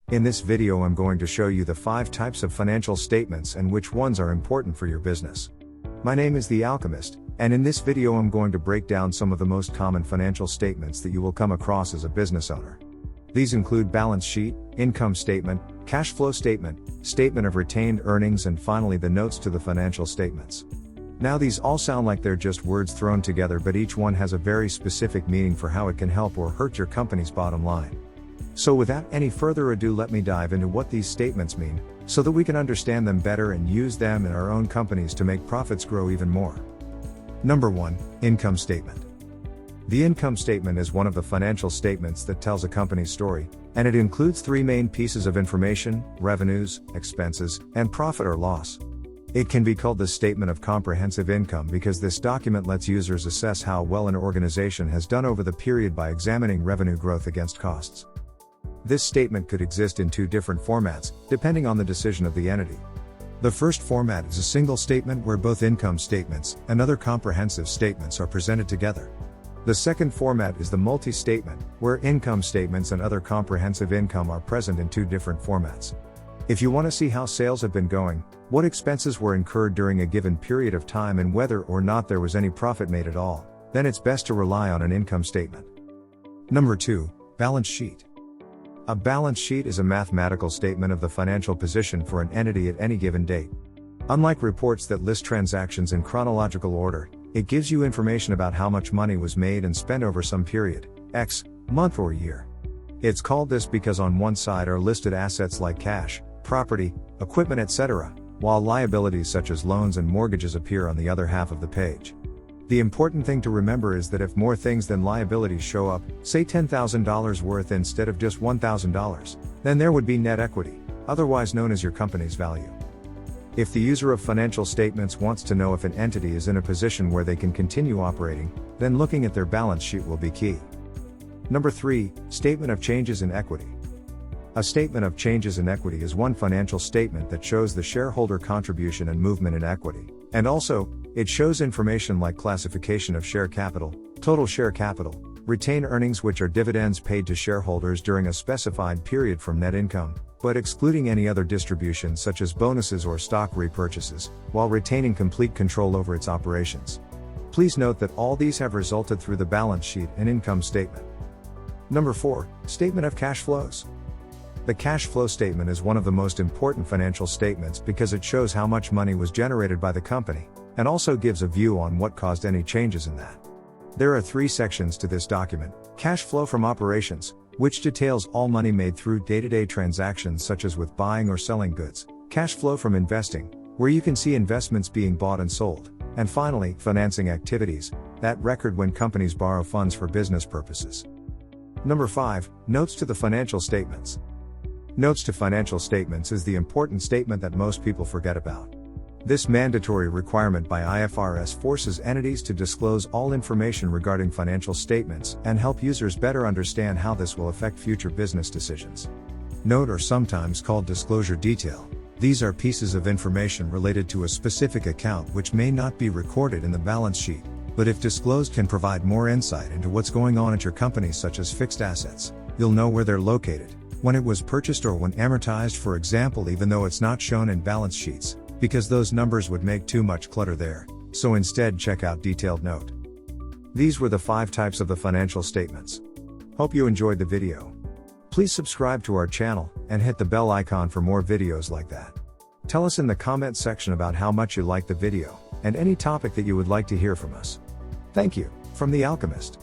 In this video I'm going to show you the 5 types of financial statements and which ones are important for your business. My name is The Alchemist, and in this video I'm going to break down some of the most common financial statements that you will come across as a business owner. These include balance sheet, income statement, cash flow statement, statement of retained earnings, and finally the notes to the financial statements. Now these all sound like they're just words thrown together, but each one has a very specific meaning for how it can help or hurt your company's bottom line. So without any further ado, let me dive into what these statements mean, so that we can understand them better and use them in our own companies to make profits grow even more. Number 1, income statement. The income statement is one of the financial statements that tells a company's story, and it includes 3 main pieces of information: revenues, expenses, and profit or loss. It can be called the statement of comprehensive income because this document lets users assess how well an organization has done over the period by examining revenue growth against costs. This statement could exist in 2 different formats, depending on the decision of the entity. The first format is a single statement where both income statements and other comprehensive statements are presented together. The second format is the multi-statement, where income statements and other comprehensive income are present in 2 different formats. If you want to see how sales have been going, what expenses were incurred during a given period of time, and whether or not there was any profit made at all, then it's best to rely on an income statement. Number 2, balance sheet. A balance sheet is a mathematical statement of the financial position for an entity at any given date. Unlike reports that list transactions in chronological order, it gives you information about how much money was made and spent over some period, X, month or year. It's called this because on one side are listed assets like cash, property, equipment, etc., while liabilities such as loans and mortgages appear on the other half of the page. The important thing to remember is that if more things than liabilities show up, say $10,000 worth instead of just $1,000, then there would be net equity, otherwise known as your company's value. If the user of financial statements wants to know if an entity is in a position where they can continue operating, then looking at their balance sheet will be key. Number 3, statement of changes in equity. A statement of changes in equity is one financial statement that shows the shareholder contribution and movement in equity, and also, it shows information like classification of share capital, total share capital, retained earnings, which are dividends paid to shareholders during a specified period from net income, but excluding any other distributions such as bonuses or stock repurchases, while retaining complete control over its operations. Please note that all these have resulted through the balance sheet and income statement. Number 4, statement of cash flows. The cash flow statement is one of the most important financial statements because it shows how much money was generated by the company, and also gives a view on what caused any changes in that. There are 3 sections to this document: cash flow from operations, which details all money made through day-to-day transactions such as with buying or selling goods; cash flow from investing, where you can see investments being bought and sold; and finally, financing activities, that record when companies borrow funds for business purposes. Number 5, notes to the financial statements. Notes to financial statements is the important statement that most people forget about. This mandatory requirement by IFRS forces entities to disclose all information regarding financial statements and help users better understand how this will affect future business decisions. Note, or sometimes called disclosure detail. These are pieces of information related to a specific account which may not be recorded in the balance sheet, but if disclosed can provide more insight into what's going on at your company, such as fixed assets. You'll know where they're located, when it was purchased, or when amortized, for example, even though it's not shown in balance sheets, because those numbers would make too much clutter there, so instead check out detailed note. These were the 5 types of the financial statements. Hope you enjoyed the video. Please subscribe to our channel, and hit the bell icon for more videos like that. Tell us in the comment section about how much you liked the video, and any topic that you would like to hear from us. Thank you, from The Alchemist.